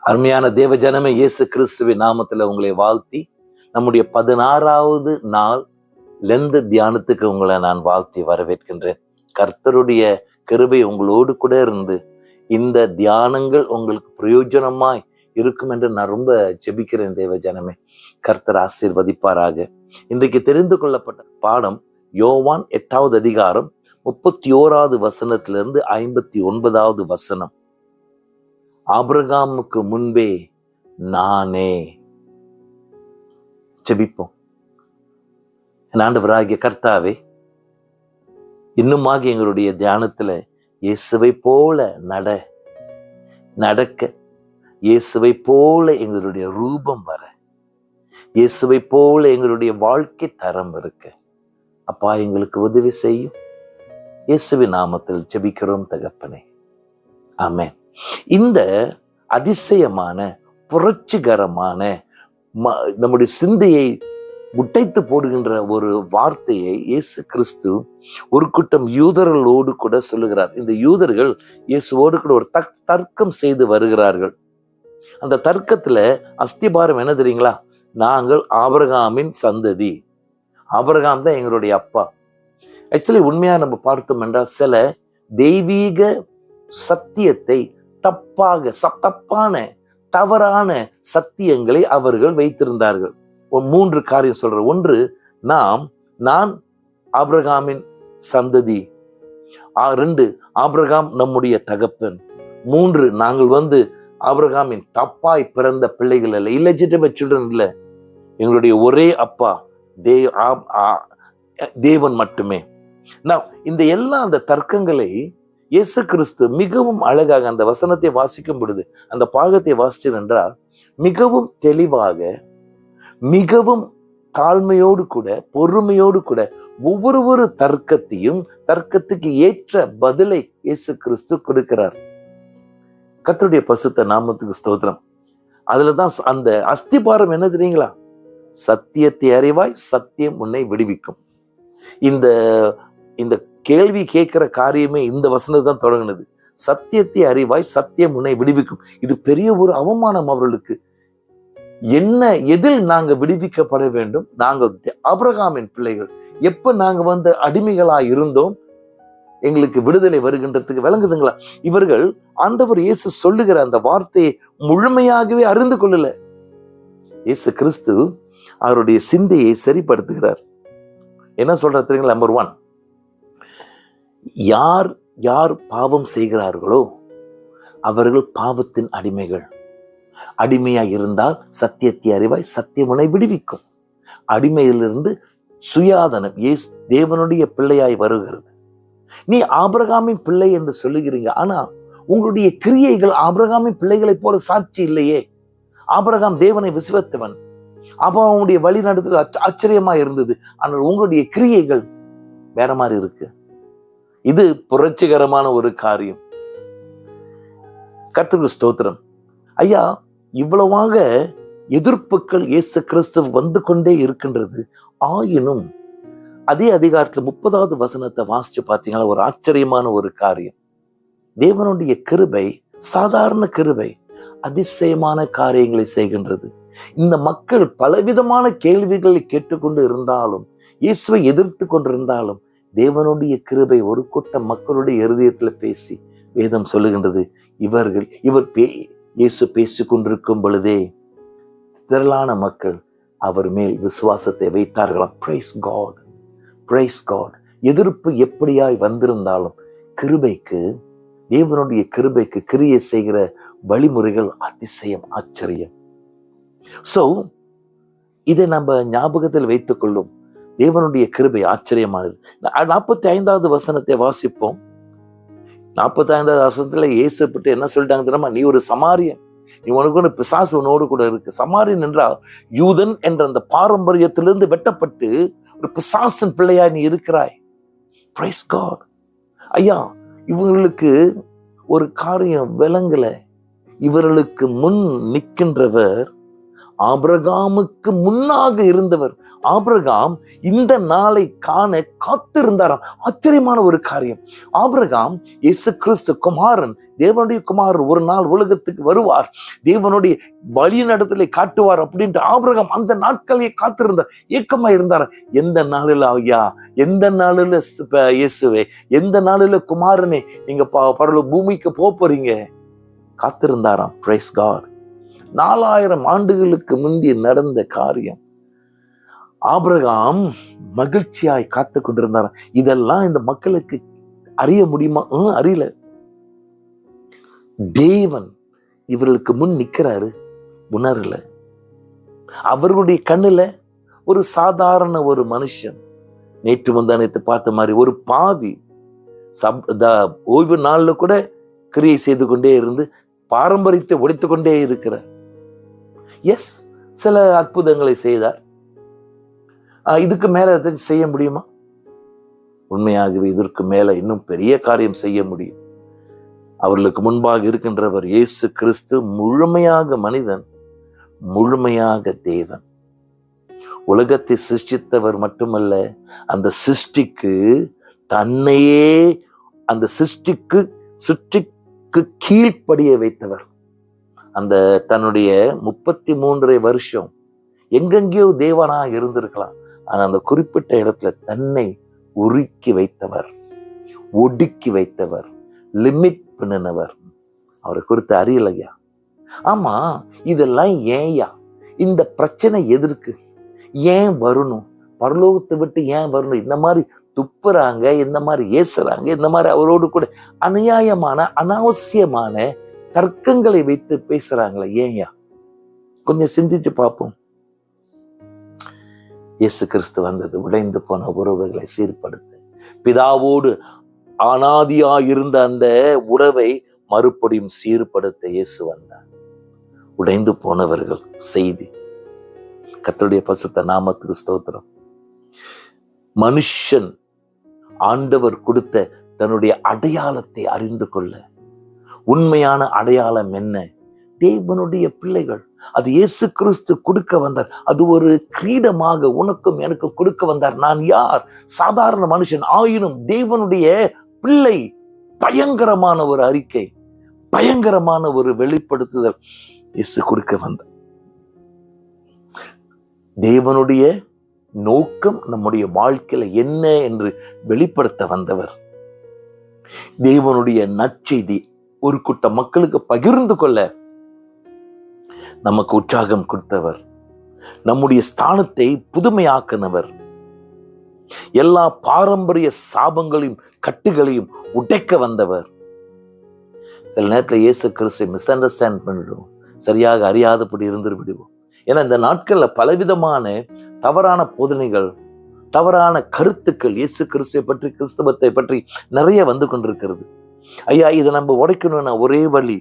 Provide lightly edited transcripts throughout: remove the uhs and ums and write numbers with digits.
அருமையான தேவ ஜனமே, இயேசு கிறிஸ்துவின் நாமத்துல உங்களை வாழ்த்தி நம்முடைய 16வது நாள் லெந்து தியானத்துக்கு உங்களை நான் வாழ்த்தி வரவேற்கின்றேன். கர்த்தருடைய கிருபை உங்களோடு கூட இருந்து இந்த தியானங்கள் உங்களுக்கு பிரயோஜனமாய் இருக்கும் என்று நான் ரொம்ப ஜெபிக்கிறேன். தேவ ஜனமே, கர்த்தர் ஆசீர்வதிப்பாராக. இன்றைக்கு தெரிந்து கொள்ளப்பட்ட பாடம் யோவான் 8வது அதிகாரம் 31வது வசனத்திலிருந்து 59வது வசனம். ஆபிரகாமுக்கு முன்பே நானே. ஜெபிப்போம். ஆண்டவராகிய கர்த்தாவே, இன்னுமாக எங்களுடைய தியானத்துல இயேசுவை போல நடக்க, இயேசுவை போல எங்களுடைய ரூபம் வர, இயேசுவை போல எங்களுடைய வாழ்க்கை தரம் இருக்க அப்பா எங்களுக்கு உதவி செய்யும். இயேசுவின் நாமத்தில் ஜெபிக்கிறோம் தகப்பனே, ஆமென். இந்த அதிசயமான புரட்சிகரமான நம்முடைய சிந்தையை உடைத்து போடுகின்ற ஒரு வார்த்தையை இயேசு கிறிஸ்து ஒரு கூட்டம் யூதர்களோடு கூட சொல்லுகிறார். இந்த யூதர்கள் இயேசுவோடு கூட ஒரு தர்க்கம் செய்து வருகிறார்கள். அந்த தர்க்கத்துல அஸ்திபாரம் என்ன தெரியுங்களா? நாங்கள் ஆபிரகாமின் சந்ததி, ஆபிரகாம் தான் எங்களுடைய அப்பா. ஆக்சுவலி உண்மையா நம்ம பார்த்தோம் என்றால் சில தெய்வீக சத்தியத்தை தப்பான தவறான சத்தியங்களை அவர்கள் வைத்திருந்தார்கள். 3 காரியம் சொல்ற. 1, நான் ஆபிரகாமின் சந்ததி. 2, ஆபிரகாம் நம்முடைய தகப்பன். 3, நாங்கள் ஆபிரகாமின் தப்பாய் பிறந்த பிள்ளைகள் அல்ல, இல்லெஜிட்டிமேட் சில்ட்ரன் இல்ல, எங்களுடைய ஒரே அப்பா தேவன் மட்டுமே. இந்த அந்த தர்க்கங்களை இயேசு கிறிஸ்து மிகவும் அழகாக அந்த வசனத்தை வாசிக்கும் பொழுது, அந்த பாகத்தை வாசிச்சது என்றால் மிகவும் தெளிவாக, மிகவும் தாழ்மையோடு கூட, பொறுமையோடு கூட ஒவ்வொரு தர்க்கத்துக்கு ஏற்ற பதிலை இயேசு கிறிஸ்து கொடுக்கிறார். கர்த்தருடைய பரிசுத்த நாமத்துக்கு ஸ்தோத்திரம். அதுலதான் அந்த அஸ்திபாரம் என்ன தெரியுங்களா? சத்தியத்தை அறிவாய், சத்தியம் உன்னை விடுவிக்கும். இந்த கேள்வி கேட்கிற காரியமே இந்த வசனத்தை தான் தொடங்கினது. சத்தியத்தை அறிவாய், சத்தியம் உன்னை விடுவிக்கும். இது பெரிய ஒரு அவமானம் அவர்களுக்கு. எதில் நாங்க விடுவிக்கப்பட வேண்டும்? நாங்கள் ஆபிரகாமின் பிள்ளைகள். எப்ப நாங்க அடிமைகளா இருந்தோம், எங்களுக்கு விடுதலை வருகின்றதுக்கு விளங்குதுங்களா? இவர்கள் ஆண்டவர் இயேசு சொல்லுகிற அந்த வார்த்தையை முழுமையாகவே அறிந்து கொள்ளல. இயேசு கிறிஸ்து அவருடைய சிந்தையை சரிப்படுத்துகிறார். என்ன சொல்றாரு தெரியுங்களா? நம்பர் 1, யார் பாவம் செய்கிறார்களோ அவர்கள் பாவத்தின் அடிமைகள். அடிமையாய் இருந்தால் சத்தியத்தை அறிவாய், சத்தியம் உன்னை விடுவிக்கும். அடிமையிலிருந்து சுயாதனம் தேவனுடைய பிள்ளையாய் வருகிறது. நீ ஆபிரகாமின் பிள்ளை என்று சொல்லுகிறீங்க, ஆனா உங்களுடைய கிரியைகள் ஆபிரகாமின் பிள்ளைகளை போல சாட்சி இல்லையே. ஆபிரகாம் தேவனை விசுவத்தவன், அவனுடைய வழி நடத்துதல் ஆச்சரியமா இருந்தது. ஆனால் உங்களுடைய கிரியைகள் வேற மாதிரி இருக்கு. இது புரட்சிகரமான ஒரு காரியம். கர்த்தருக்கு ஸ்தோத்திரம். ஐயா, இவ்வளவாக எதிர்ப்புகள் இயேசு கிறிஸ்து வந்து கொண்டே இருக்கின்றது. ஆயினும் அதே அதிகாரத்துல 30வது வசனத்தை வாசிச்சு பார்த்தீங்கன்னா ஒரு ஆச்சரியமான ஒரு காரியம். தேவனுடைய கிருபை சாதாரண கிருபை அதிசயமான காரியங்களை செய்கின்றது. இந்த மக்கள் பலவிதமான கேள்விகளை கேட்டுக்கொண்டு இருந்தாலும், இயேசுவை எதிர்த்து கொண்டிருந்தாலும், தேவனுடைய கிருபை ஒரு கூட்டம் மக்களுடைய இருதயத்துல பேசி வேதம் சொல்லுகின்றது. இயேசு பேசிக் கொண்டிருக்கும் பொழுதே திரளான மக்கள் அவர் மேல் விசுவாசத்தை வைத்தார்களாம். Praise God, praise God. எதிர்ப்பு எப்படியாய் வந்திருந்தாலும் கிருபைக்கு, தேவனுடைய கிருபைக்கு கிரியை செய்கிற வழிமுறைகள் அதிசயம், ஆச்சரியம். சோ இதை நம்ம ஞாபகத்தில் வைத்துக் கொள்ளும். தேவனுடைய கிருபை ஆச்சரியமானது. 45வது வசனத்தை வாசிப்போம். 45வது வசனத்துல இயேசு பற்றி என்ன சொல்லிட்டாங்க தெரியுமா? நீ ஒரு சமாரியன், நீ உனக்கு பிசாசு உன்னோடு கூட இருக்கு. சமாரியன் என்றால் யூதன் என்ற அந்த பாரம்பரியத்திலிருந்து வெட்டப்பட்டு ஒரு பிசாசின் பிள்ளையா நீ இருக்கிறாய். Praise God. ஐயா, இவங்களுக்கு ஒரு காரியம் விளங்கல. இவர்களுக்கு முன் நிற்கின்றவர் ஆபிரகாமுக்கு முன்னாக இருந்தவர். ஆபிரகாம் இந்த நாளை காண காத்திருந்தாராம். ஆச்சரியமான ஒரு காரியம். ஆபிரகாம் இயேசு கிறிஸ்து குமாரன், தேவனுடைய குமாரன் ஒரு நாள் உலகத்துக்கு வருவார், தேவனுடைய வழி நடத்தலை காட்டுவார் அப்படின்ட்டு ஆபிரகாம் அந்த நாட்களையே காத்திருந்தார், ஏக்கமா இருந்தார். எந்த நாளில் ஐயா, எந்த நாளில் இயேசுவே, எந்த நாளில் குமாரனே நீங்க பரலோக பூமிக்கு போறீங்க காத்திருந்தாராம். Price God. 4000 ஆண்டுகளுக்கு முந்தி நடந்த காரியம். ஆபிரகாம் மகிழ்ச்சியாய் காத்து கொண்டிருந்தாராம். இதெல்லாம் இந்த மக்களுக்கு அறிய முடியுமா? அறியல. தேவன் இவர்களுக்கு முன் நிக்கிறாரு, உணரல. அவர்களுடைய கண்ணுல ஒரு சாதாரண ஒரு மனுஷன், நேற்று முந்தானத்தை பார்த்த மாதிரி ஒரு பாவி, ஓய்வு நாள்ல கூட கிரியை செய்து கொண்டே இருந்து பாரம்பரியத்தை உடைத்து கொண்டே இருக்கிறார். எஸ், சில அற்புதங்களை செய்தார். இதுக்கு மேல செய்ய முடியுமா? உண்மையாகவே இதற்கு மேல இன்னும் பெரிய காரியம் செய்ய முடியும். அவர்களுக்கு முன்பாக இருக்கின்றவர் இயேசு கிறிஸ்து முழுமையாக மனிதன், முழுமையாக தேவன். உலகத்தை சிருஷ்டித்தவர் மட்டுமல்ல, அந்த சிருஷ்டிக்கு தன்னையே அந்த சிருஷ்டிக்கு கீழ்ப்படிய வைத்தவர். அந்த தன்னுடைய 33 வருஷம் எங்கெங்கேயோ தேவனா இருந்திருக்கலாம். ஆனா அந்த குறிப்பிட்ட இடத்துல தன்னை உருக்கி வைத்தவர், ஒடுக்கி வைத்தவர், லிமிட் பண்ணினவர். அவரை குறித்து அறியலையா? ஆமா, இதெல்லாம் ஏன்யா? இந்த பிரச்சனை எதற்கு? ஏன் வரணும்? பரலோகத்தை விட்டு ஏன் வரணும்? இந்த மாதிரி துப்புறாங்க, இந்த மாதிரி ஏசுறாங்க, இந்த மாதிரி அவரோடு கூட அநியாயமான அனாவசியமான தர்க்கங்களை வைத்து பேசுறாங்களே, ஏன்யா? கொஞ்சம் சிந்திச்சு பார்ப்போம். இயேசு கிறிஸ்து வந்தது உடைந்து போன உறவுகளை சீர்படுத்த, பிதாவோடு அனாதியாயிருந்த அந்த உறவை மறுபடியும் சீர்படுத்த இயேசு வந்தார். உடைந்து போனவர்கள் செய்தி. கர்த்தருடைய பரிசுத்த நாமத்துக்கு ஸ்தோத்திரம். மனுஷன் ஆண்டவர் கொடுத்த தன்னுடைய அடையாளத்தை அறிந்து கொள்ள, உண்மையான அடையாளம் என்ன? தேவனுடைய பிள்ளைகள். அது இயேசு கிறிஸ்து கொடுக்க வந்தார். அது ஒரு கிரீடமாக உனக்கும் எனக்கு கொடுக்க வந்தார். நான் யார்? சாதாரண மனுஷன், ஆயினும் தேவனுடைய பிள்ளை. பயங்கரமான ஒரு அறிக்கை, பயங்கரமான ஒரு வெளிப்படுத்துதல் இயேசு கொடுக்க வந்தார். தேவனுடைய நோக்கம் நம்முடைய வாழ்க்கையில என்ன என்று வெளிப்படுத்த வந்தவர். தேவனுடைய நற்செய்தி ஒரு கூட்ட மக்களுக்கு பகிர்ந்து கொள்ள நமக்கு உற்சாகம் கொடுத்தவர். நம்முடைய ஸ்தானத்தை புதுமையாக்கினவர். எல்லா பாரம்பரிய சாபங்களையும் கட்டுகளையும் உடைக்க வந்தவர். சில நேரத்தில் இயேசு கிறிஸ்துவை மிஸ் அண்டர்ஸ்டாண்ட் பண்ணிடுவோம், சரியாக அறியாதபடி இருந்து விடுவோம். ஏன்னா இந்த நாட்கள்ல பலவிதமான தவறான போதனைகள், தவறான கருத்துக்கள் இயேசு கிறிஸ்துவை பற்றி, கிறிஸ்தவத்தை பற்றி நிறைய வந்து கொண்டிருக்கிறது. ஐயா, இதை நம்ம உடைக்கணும்னா ஒரே வழி,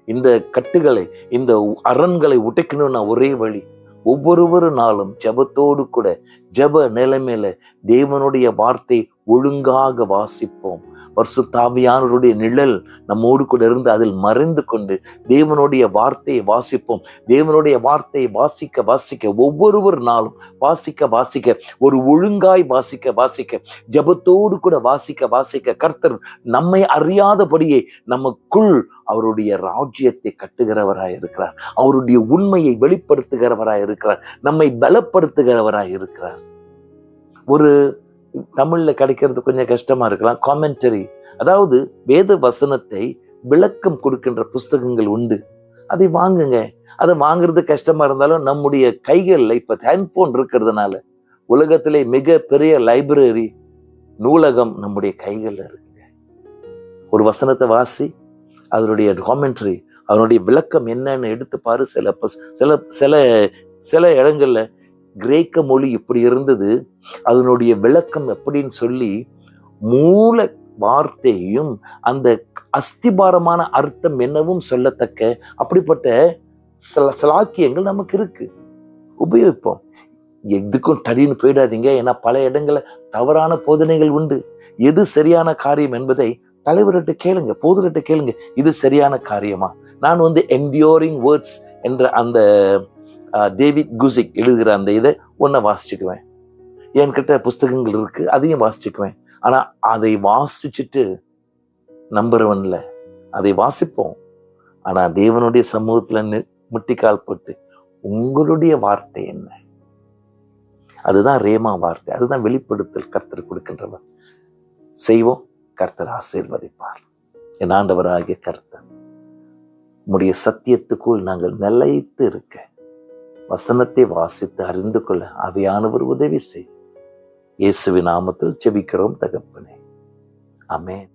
இந்த கட்டுகளை, இந்த அரண்களை உடைக்கணும்னா ஒரே வழி, ஒவ்வொரு நாளும் ஜெபத்தோடு கூட ஜெப நிலைமையில தேவனுடைய வார்த்தை ஒழுங்காக வாசிப்போம். பரிசுத்த ஆவியானவருடைய நிழல் நம்மோடு கூட இருந்து அதில் மறைந்து கொண்டு தேவனுடைய வார்த்தையை வாசிப்போம். தேவனுடைய வார்த்தையை வாசிக்க வாசிக்க, ஒவ்வொரு நாளும் வாசிக்க ஒரு ஒழுங்காய் வாசிக்க ஜெபத்தோடு கூட வாசிக்க கர்த்தர் நம்மை அறியாதபடியே நமக்குள் அவருடைய ராஜ்யத்தை கட்டுகிறவராய் இருக்கிறார். அவருடைய உண்மையை வெளிப்படுத்துகிறவராய் இருக்கிறார். நம்மை பலப்படுத்துகிறவராய் இருக்கிறார். ஒரு தமிழ்ல கிடைக்கிறது கொஞ்சம் கஷ்டமா இருக்கலாம், காமெண்டரி, அதாவது வேத வசனத்தை விளக்கம் கொடுக்கின்ற புஸ்தகங்கள் உண்டு. அதை வாங்குங்க. அதை வாங்குறது கஷ்டமா இருந்தாலும் நம்முடைய கைகள்ல இப்ப ஹேண்ட்போன் இருக்கிறதுனால உலகத்திலே மிக பெரிய லைப்ரரி, நூலகம் நம்முடைய கைகள்ல இருக்குங்க. ஒரு வசனத்தை வாசி, அதனுடைய காமெண்ட்ரி, அதனுடைய விளக்கம் என்னன்னு எடுத்து பாரு. சில இடங்கள்ல கிரேக்க மொழி இப்படி இருந்தது, அதனுடைய விளக்கம் எப்படின்னு சொல்லி மூல வார்த்தையும் அந்த அஸ்திபாரமான அர்த்தம் என்னவும் சொல்லத்தக்க அப்படிப்பட்ட சலாக்கியங்கள் நமக்கு இருக்கு. உபயோகிப்போம். எதுக்கும் தடின்னு போயிடாதீங்க. ஏன்னா பல இடங்கள்ல தவறான போதனைகள் உண்டு. எது சரியான காரியம் என்பதை தலைவர்கிட்ட கேளுங்க, போதர்கிட்ட கேளுங்க. இது சரியான காரியமா? நான் என்டியூரிங் வேர்ட்ஸ் என்ற அந்த டேவிட் குசிக் எழுதுகிற அந்த இதை ஒன்றை வாசிச்சுக்குவேன். என்கிட்ட புஸ்தகங்கள் இருக்கு, அதையும் வாசிச்சுக்குவேன். ஆனா அதை வாசிச்சுட்டு நம்புறவன்ல, அதை வாசிப்போம். ஆனா தேவனுடைய சமூகத்துல முட்டிக்கால் போட்டு உங்களுடைய வார்த்தை என்ன, அதுதான் ரேமா வார்த்தை, அதுதான் வெளிப்படுத்தல் கர்த்தர் கொடுக்கின்றவர். செய்வோம், கர்த்தர் ஆசீர்வதிப்பார். என் ஆண்டவராகிய கர்த்தர் உம்முடைய சத்தியத்துக்குள் நாங்கள் நிலைத்து இருக்க, வசனத்தை வாசித்து அறிந்து கொள்ள ஆவியானவர் உதவி செய். இயேசுவின் நாமத்தில் ஜெபிக்கிறோம் தகப்பனே, ஆமென்.